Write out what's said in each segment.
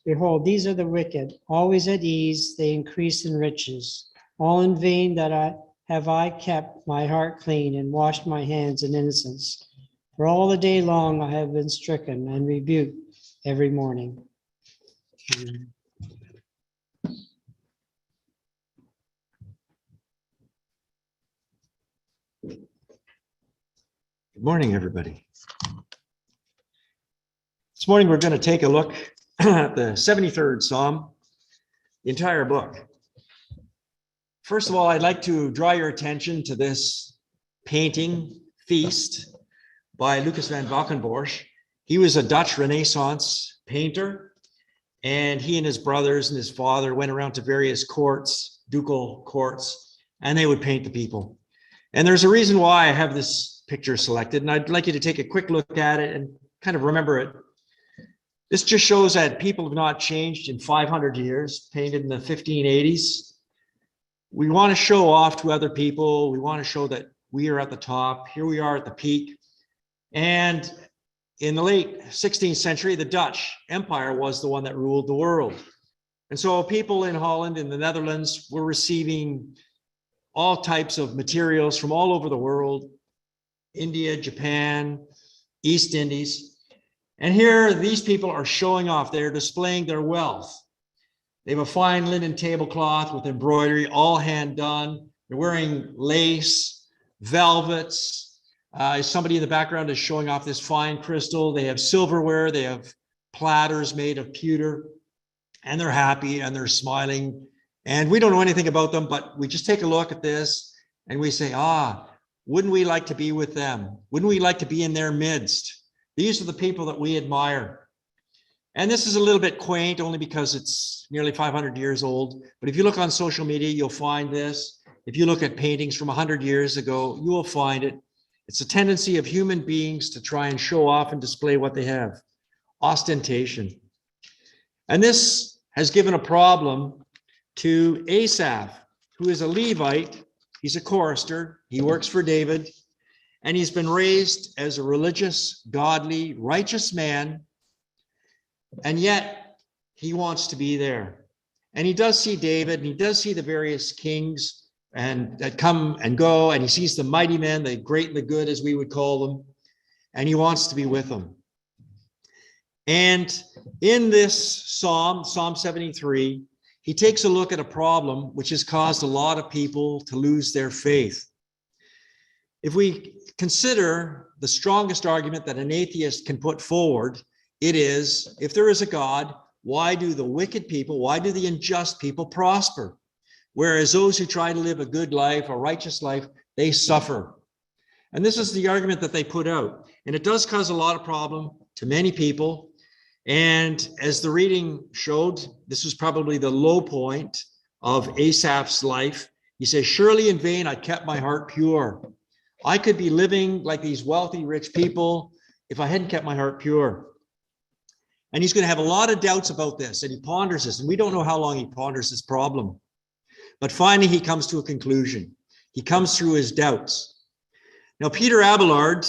Behold, these are the wicked, always at ease, they increase in riches. All in vain that I kept my heart clean and washed my hands in innocence. For all the day long I have been stricken and rebuked every morning. Good morning, everybody. This morning we're going to take a look at the 73rd Psalm, the entire book. First of all, I'd like to draw your attention to this painting, Feast, by Lucas van Valkenborch. He was a Dutch Renaissance painter, and he and his brothers and his father went around to various courts, ducal courts, and they would paint the people. And there's a reason why I have this picture selected, and I'd like you to take a quick look at it and kind of remember it. This just shows that people have not changed in 500 years, painted in the 1580s. We want to show off to other people. We want to show that we are at the top. Here we are at the peak. And in the late 16th century, the Dutch Empire was the one that ruled the world. And so people in Holland and the Netherlands were receiving all types of materials from all over the world, India, Japan, East Indies. And here, these people are showing off. They're displaying their wealth. They have a fine linen tablecloth with embroidery, all hand done. They're wearing lace, velvets. Somebody in the background is showing off this fine crystal. They have silverware. They have platters made of pewter. And they're happy and they're smiling. And we don't know anything about them, but we just take a look at this and we say, wouldn't we like to be with them? Wouldn't we like to be in their midst? These are the people that we admire. And this is a little bit quaint only because it's nearly 500 years old. But if you look on social media, you'll find this. If you look at paintings from 100 years ago, you will find it. It's a tendency of human beings to try and show off and display what they have. Ostentation. And this has given a problem to Asaph, who is a Levite. He's a chorister. He works for David. And he's been raised as a religious, godly, righteous man. And yet he wants to be there. And he does see David, and he does see the various kings and that come and go. And he sees the mighty men, the great and the good, as we would call them. And he wants to be with them. And in this Psalm 73, he takes a look at a problem which has caused a lot of people to lose their faith. If we consider the strongest argument that an atheist can put forward, it is, if there is a God, why do the wicked people, why do the unjust people prosper? Whereas those who try to live a good life, a righteous life, they suffer. And this is the argument that they put out. And it does cause a lot of problem to many people. And as the reading showed, this was probably the low point of Asaph's life. He says, surely in vain I kept my heart pure. I could be living like these wealthy, rich people if I hadn't kept my heart pure. And he's going to have a lot of doubts about this, and he ponders this, and we don't know how long he ponders this problem. But finally, he comes to a conclusion. He comes through his doubts. Now, Peter Abelard,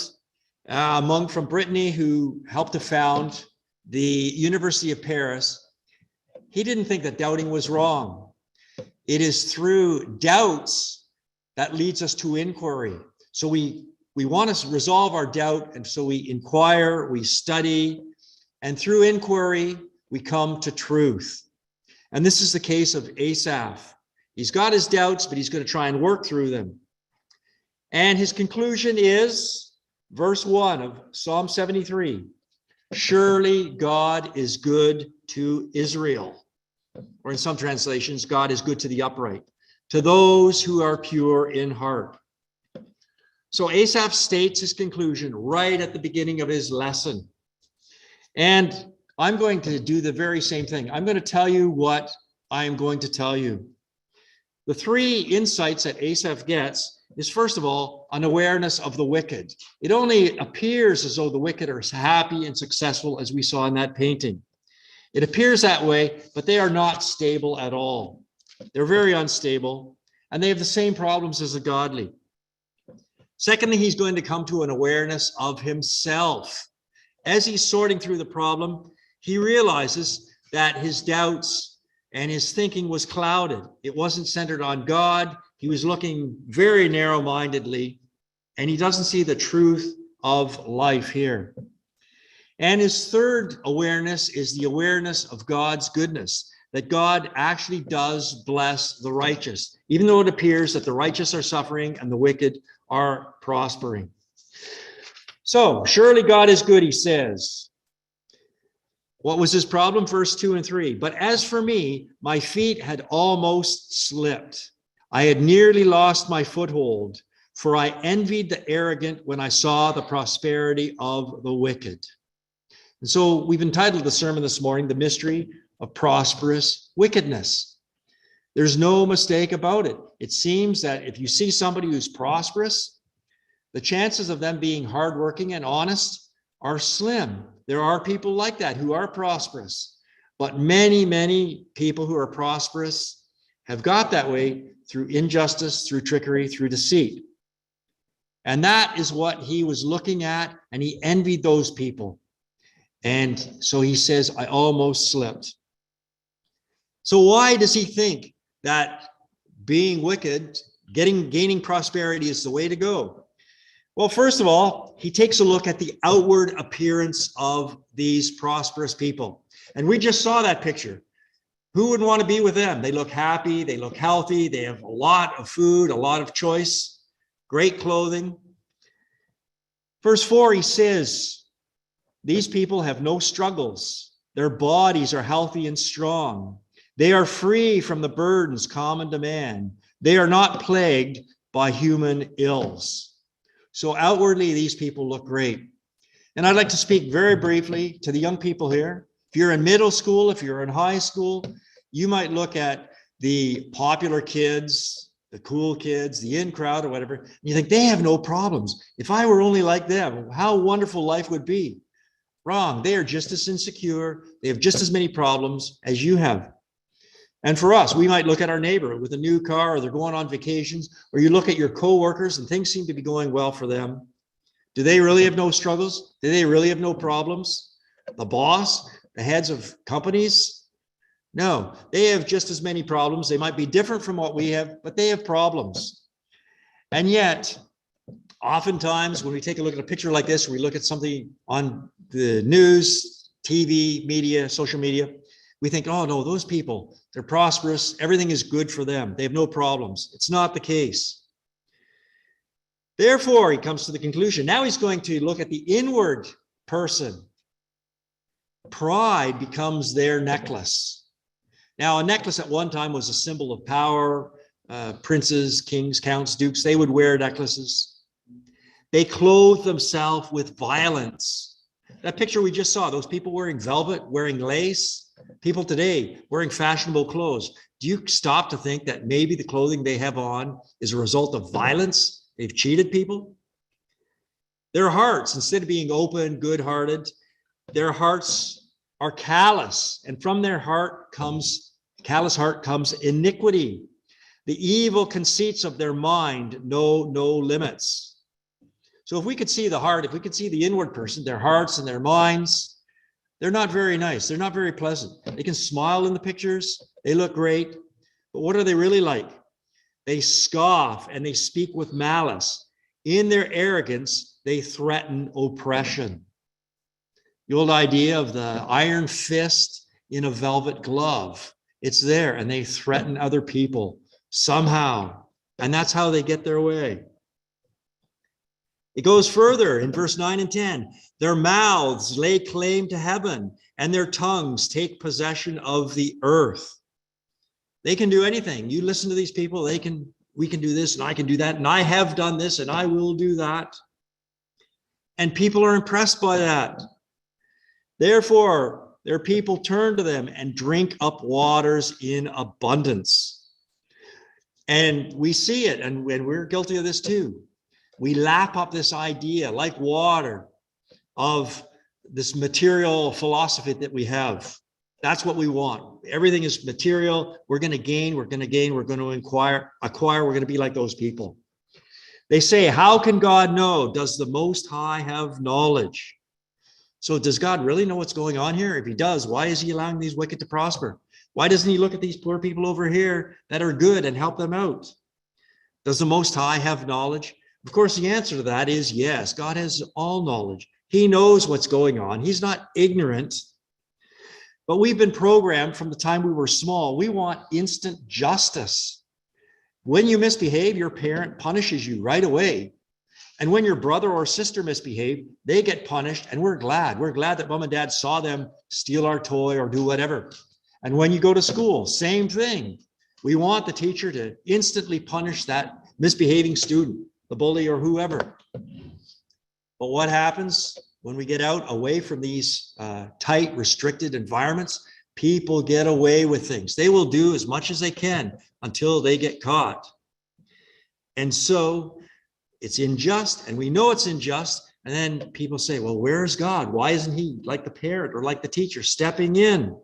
a monk from Brittany who helped to found the University of Paris, he didn't think that doubting was wrong. It is through doubts that leads us to inquiry. So we want to resolve our doubt, and so we inquire, we study, and through inquiry, we come to truth. And this is the case of Asaph. He's got his doubts, but he's going to try and work through them. And his conclusion is verse 1 of Psalm 73. Surely God is good to Israel. Or in some translations, God is good to the upright, to those who are pure in heart. So Asaph states his conclusion right at the beginning of his lesson. And I'm going to do the very same thing. I'm going to tell you what I am going to tell you. The three insights that Asaph gets is, first of all, an awareness of the wicked. It only appears as though the wicked are happy and successful, as we saw in that painting. It appears that way, but they are not stable at all. They're very unstable, and they have the same problems as the godly. Secondly, he's going to come to an awareness of himself. As he's sorting through the problem, he realizes that his doubts and his thinking was clouded. It wasn't centered on God. He was looking very narrow-mindedly, and he doesn't see the truth of life here. And his third awareness is the awareness of God's goodness, that God actually does bless the righteous, even though it appears that the righteous are suffering and the wicked are prospering. So, surely God is good, he says. What was his problem? Verse 2 and 3. But as for me, my feet had almost slipped. I had nearly lost my foothold, for I envied the arrogant when I saw the prosperity of the wicked. And so we've entitled the sermon this morning, The Mystery of Prosperous Wickedness. There's no mistake about it. It seems that if you see somebody who's prosperous, the chances of them being hardworking and honest are slim. There are people like that who are prosperous, but many, many people who are prosperous have got that way through injustice, through trickery, through deceit. And that is what he was looking at, and he envied those people. And so he says, I almost slipped. So why does he think that being wicked, gaining prosperity is the way to go? Well, first of all, he takes a look at the outward appearance of these prosperous people. And we just saw that picture. Who would want to be with them? They look happy, they look healthy, they have a lot of food, a lot of choice, great clothing. Verse 4, he says, these people have no struggles. Their bodies are healthy and strong. They are free from the burdens common to man. They are not plagued by human ills. So outwardly, these people look great. And I'd like to speak very briefly to the young people here. If you're in middle school, if you're in high school, you might look at the popular kids, the cool kids, the in crowd or whatever, and you think they have no problems. If I were only like them, how wonderful life would be. Wrong. They are just as insecure. They have just as many problems as you have. And for us, we might look at our neighbor with a new car, or they're going on vacations, or you look at your coworkers and things seem to be going well for them. Do they really have no struggles? Do they really have no problems? The boss, the heads of companies? No, they have just as many problems. They might be different from what we have, but they have problems. And yet, oftentimes when we take a look at a picture like this, we look at something on the news, TV, media, social media, we think, oh no, those people, they're prosperous. Everything is good for them. They have no problems. It's not the case. Therefore, he comes to the conclusion. Now he's going to look at the inward person. Pride becomes their necklace. Now, a necklace at one time was a symbol of power. Princes, kings, counts, dukes, they would wear necklaces. They clothe themselves with violence. That picture we just saw, those people wearing velvet, wearing lace, people today wearing fashionable clothes. Do you stop to think that maybe the clothing they have on is a result of violence? They've cheated people. Their hearts, instead of being open, good-hearted, their hearts are callous, and from their callous heart comes iniquity. The evil conceits of their mind know no limits. So if we could see the heart, if we could see the inward person, their hearts and their minds, they're not very nice. They're not very pleasant. They can smile in the pictures. They look great. But what are they really like? They scoff and they speak with malice. In their arrogance, they threaten oppression. The old idea of the iron fist in a velvet glove. It's there, and they threaten other people somehow. And that's how they get their way. It goes further in verse 9 and 10. Their mouths lay claim to heaven, and their tongues take possession of the earth. They can do anything. You listen to these people, we can do this, and I can do that, and I have done this, and I will do that. And people are impressed by that. Therefore, their people turn to them and drink up waters in abundance. And we see it, and we're guilty of this too. We lap up this idea, like water, of this material philosophy that we have. That's what we want. Everything is material. We're going to gain, we're going to acquire, we're going to be like those people. They say, how can God know? Does the Most High have knowledge? So does God really know what's going on here? If he does, why is he allowing these wicked to prosper? Why doesn't he look at these poor people over here that are good and help them out? Does the Most High have knowledge? Of course, the answer to that is yes. God has all knowledge. He knows what's going on. He's not ignorant. But we've been programmed from the time we were small. We want instant justice. When you misbehave, your parent punishes you right away. And when your brother or sister misbehave, they get punished, and we're glad. We're glad that mom and dad saw them steal our toy or do whatever. And when you go to school, same thing. We want the teacher to instantly punish that misbehaving student, the bully or whoever. But what happens when we get out away from these tight, restricted environments? People get away with things. They will do as much as they can until they get caught. And so it's unjust, and we know it's unjust. And then people say, well, where's God? Why isn't he like the parent or like the teacher stepping in?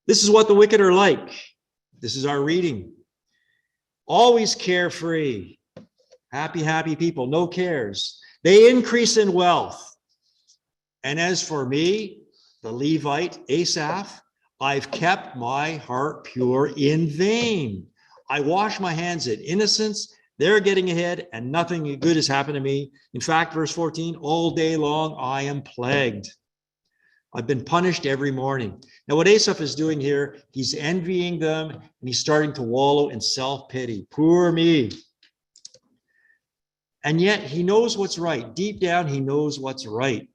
This is what the wicked are like. This is our reading. Always carefree. Happy people, no cares. They increase in wealth. And as for me, the Levite, Asaph, I've kept my heart pure in vain. I wash my hands in innocence. They're getting ahead and nothing good has happened to me. In fact, verse 14, all day long I am plagued. I've been punished every morning. Now what Asaph is doing here, he's envying them and he's starting to wallow in self-pity. Poor me. And yet he knows what's right. Deep down, he knows what's right.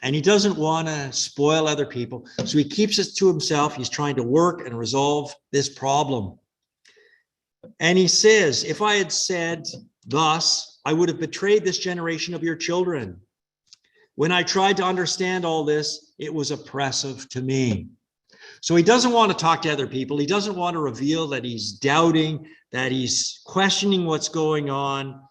And he doesn't want to spoil other people. So he keeps it to himself. He's trying to work and resolve this problem. And he says, if I had said thus, I would have betrayed this generation of your children. When I tried to understand all this, it was oppressive to me. So he doesn't want to talk to other people. He doesn't want to reveal that he's doubting, that he's questioning what's going on.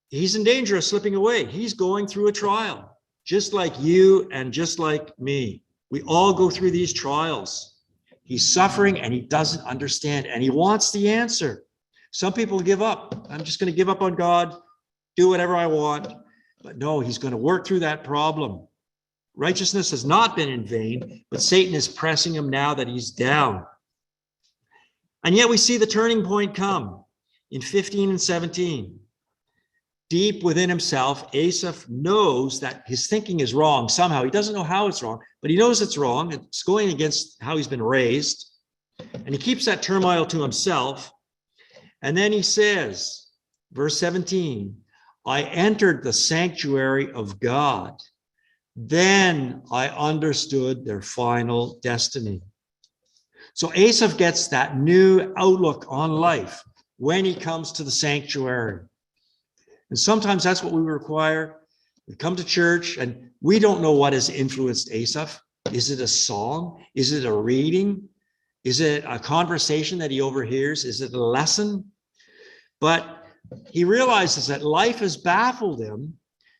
He's in danger of slipping away. He's going through a trial, just like you and just like me. We all go through these trials. He's suffering and he doesn't understand and he wants the answer. Some people give up. I'm just going to give up on God, do whatever I want. But no, he's going to work through that problem. Righteousness has not been in vain, but Satan is pressing him now that he's down. And yet we see the turning point come in 15 and 17. Deep within himself, Asaph knows that his thinking is wrong somehow. He doesn't know how it's wrong, but he knows it's wrong. It's going against how he's been raised. And he keeps that turmoil to himself. And then he says, verse 17, I entered the sanctuary of God. Then I understood their final destiny. So Asaph gets that new outlook on life when he comes to the sanctuary. And sometimes that's what we require. We come to church and we don't know what has influenced Asaph. Is it a song? Is it a reading? Is it a conversation that he overhears? Is it a lesson? But he realizes that life has baffled him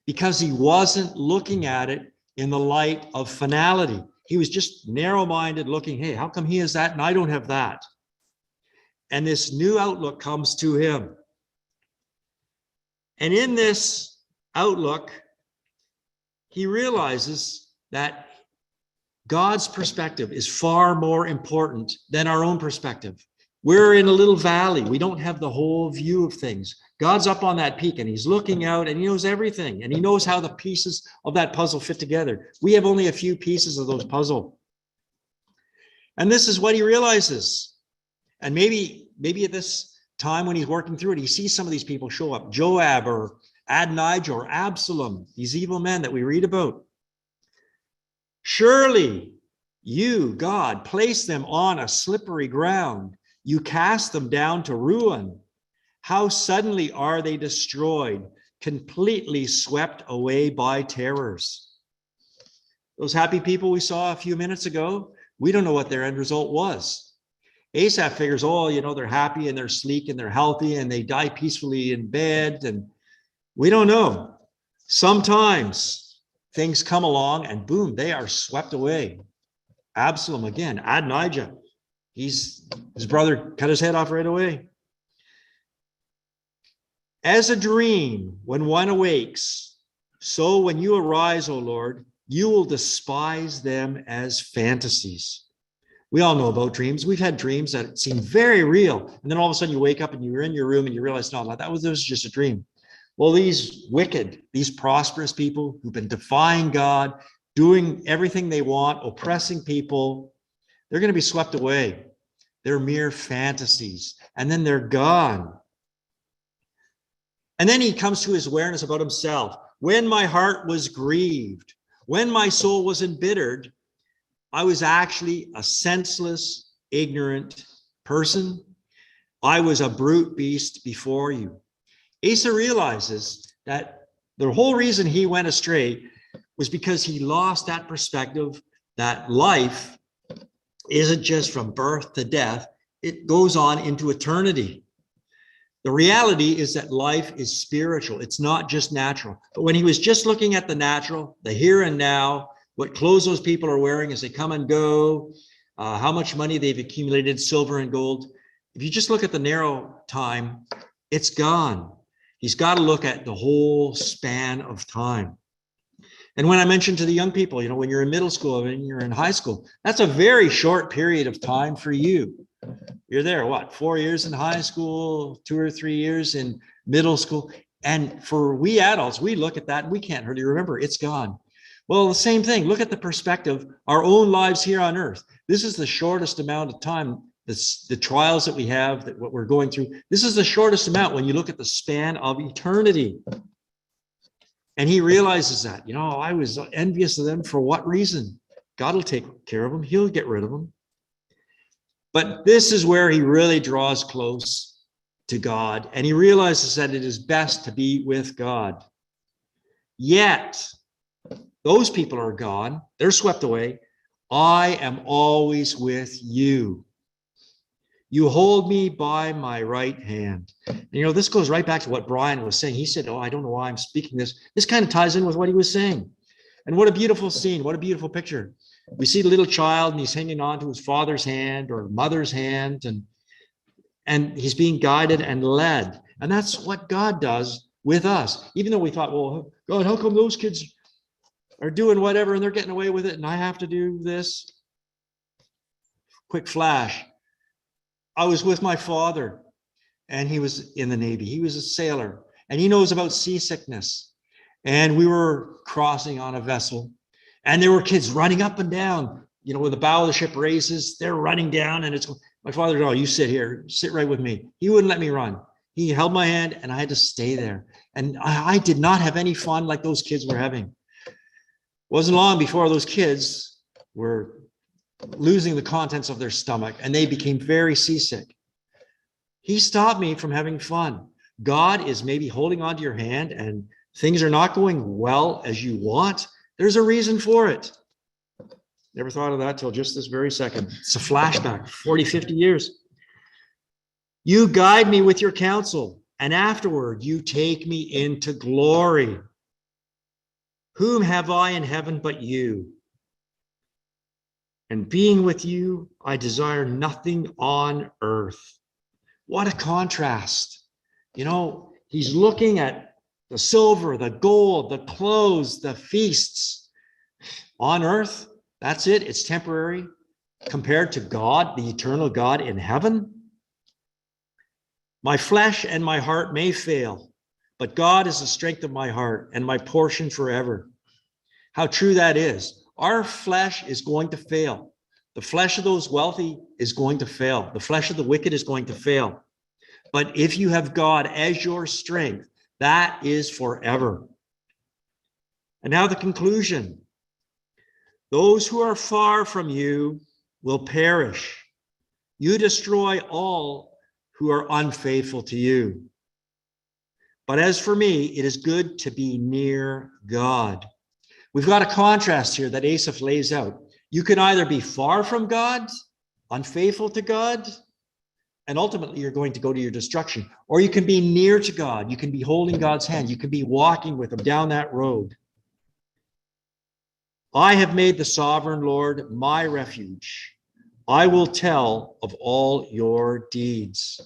because he wasn't looking at it in the light of finality. He was just narrow-minded looking, hey, how come he has that and I don't have that? And this new outlook comes to him. And in this outlook, he realizes that God's perspective is far more important than our own perspective. We're in a little valley. We don't have the whole view of things. God's up on that peak and he's looking out and he knows everything. And he knows how the pieces of that puzzle fit together. We have only a few pieces of those puzzle. And this is what he realizes. And maybe at this time when he's working through it, he sees some of these people show up, Joab or Adonijah or Absalom, these evil men that we read about. Surely you, God, place them on a slippery ground. You cast them down to ruin. How suddenly are they destroyed, completely swept away by terrors. Those happy people we saw a few minutes ago, we don't know what their end result was. Asaph figures, oh, they're happy and they're sleek and they're healthy and they die peacefully in bed. And we don't know. Sometimes things come along and boom, they are swept away. Absalom again, Adonijah. His brother cut his head off right away. As a dream, when one awakes, So when you arise, O Lord, you will despise them as fantasies. We all know about dreams. We've had dreams that seem very real. And then all of a sudden you wake up and you're in your room and you realize, no, that was just a dream. Well, these wicked, these prosperous people who've been defying God, doing everything they want, oppressing people, they're going to be swept away. They're mere fantasies. And then they're gone. And then he comes to his awareness about himself. When my heart was grieved, when my soul was embittered, I was actually a senseless, ignorant person. I was a brute beast before you. Asa realizes that the whole reason he went astray was because he lost that perspective that life isn't just from birth to death, it goes on into eternity. The reality is that life is spiritual. It's not just natural. But when he was just looking at the natural, the here and now, what clothes those people are wearing as they come and go, how much money they've accumulated, silver and gold. If you just look at the narrow time, it's gone. He's got to look at the whole span of time. And when I mentioned to the young people, when you're in middle school and you're in high school, that's a very short period of time for you. You're there, 4 years in high school, 2 or 3 years in middle school. And for we adults, we look at that and we can't hardly remember. It's gone. Well, the same thing. Look at the perspective, our own lives here on earth. This is the shortest amount of time, the trials that we have, that what we're going through. This is the shortest amount when you look at the span of eternity. And he realizes that, I was envious of them. For what reason? God will take care of them. He'll get rid of them. But this is where he really draws close to God. And he realizes that it is best to be with God. Yet, those people are gone. They're swept away. I am always with you. You hold me by my right hand. And, this goes right back to what Brian was saying. He said, I don't know why I'm speaking this. This kind of ties in with what he was saying. And what a beautiful scene. What a beautiful picture. We see the little child and he's hanging on to his father's hand or mother's hand, and he's being guided and led. And that's what God does with us. Even though we thought, well, God, how come those kids are doing whatever and they're getting away with it and I have to do this? Quick flash. I was with my father and he was in the Navy. He was a sailor and he knows about seasickness. And we were crossing on a vessel and there were kids running up and down, when the bow of the ship raises, they're running down and my father, no, you sit here, sit right with me. He wouldn't let me run. He held my hand and I had to stay there. And I did not have any fun like those kids were having. It wasn't long before those kids were losing the contents of their stomach and they became very seasick. He stopped me from having fun. God is maybe holding onto your hand and things are not going well as you want. There's a reason for it. Never thought of that till just this very second. It's a flashback, 40, 50 years. You guide me with your counsel, and afterward you take me into glory. Whom have I in heaven but you? And being with you, I desire nothing on earth. What a contrast. He's looking at the silver, the gold, the clothes, the feasts. On earth, that's it. It's temporary compared to God, the eternal God in heaven. My flesh and my heart may fail, but God is the strength of my heart and my portion forever. How true that is. Our flesh is going to fail. The flesh of those wealthy is going to fail. The flesh of the wicked is going to fail. But if you have God as your strength, that is forever. And now the conclusion. Those who are far from you will perish. You destroy all who are unfaithful to you. But as for me, it is good to be near God. We've got a contrast here that Asaph lays out. You can either be far from God, unfaithful to God, and ultimately you're going to go to your destruction. Or you can be near to God. You can be holding God's hand. You can be walking with him down that road. I have made the sovereign Lord my refuge. I will tell of all your deeds.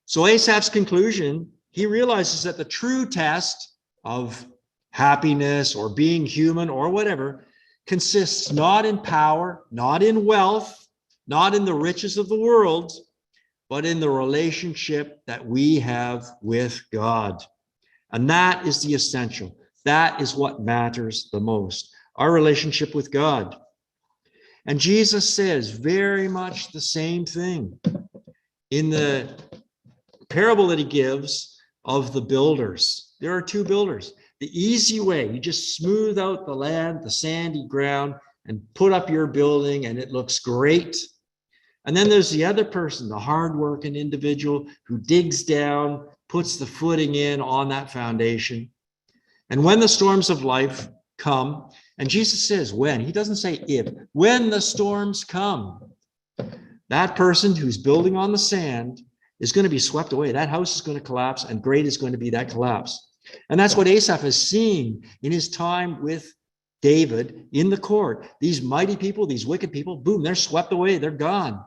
So Asaph's conclusion, he realizes that the true test of happiness or being human or whatever consists not in power, not in wealth, not in the riches of the world, but in the relationship that we have with God. And that is the essential. That is what matters the most, our relationship with God. And Jesus says very much the same thing in the parable that he gives of the builders. There are two builders. The easy way, you just smooth out the land, the sandy ground, and put up your building, and it looks great. And then there's the other person, the hardworking individual who digs down, puts the footing in on that foundation. And when the storms of life come, and Jesus says when, he doesn't say if, when the storms come, that person who's building on the sand is going to be swept away. That house is going to collapse, and great is going to be that collapse. And that's what Asaph is seeing in his time with David in the court. These mighty people, these wicked people, boom, they're swept away, they're gone.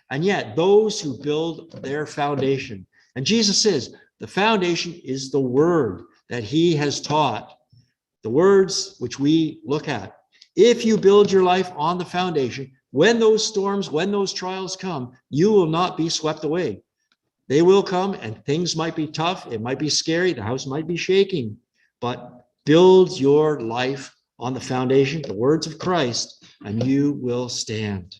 And yet those who build their foundation, and Jesus says the foundation is the word that he has taught, the words which we look at. If you build your life on the foundation, when those storms, when those trials come, you will not be swept away. They will come, and things might be tough. It might be scary. The house might be shaking, but build your life on the foundation, the words of Christ, and you will stand.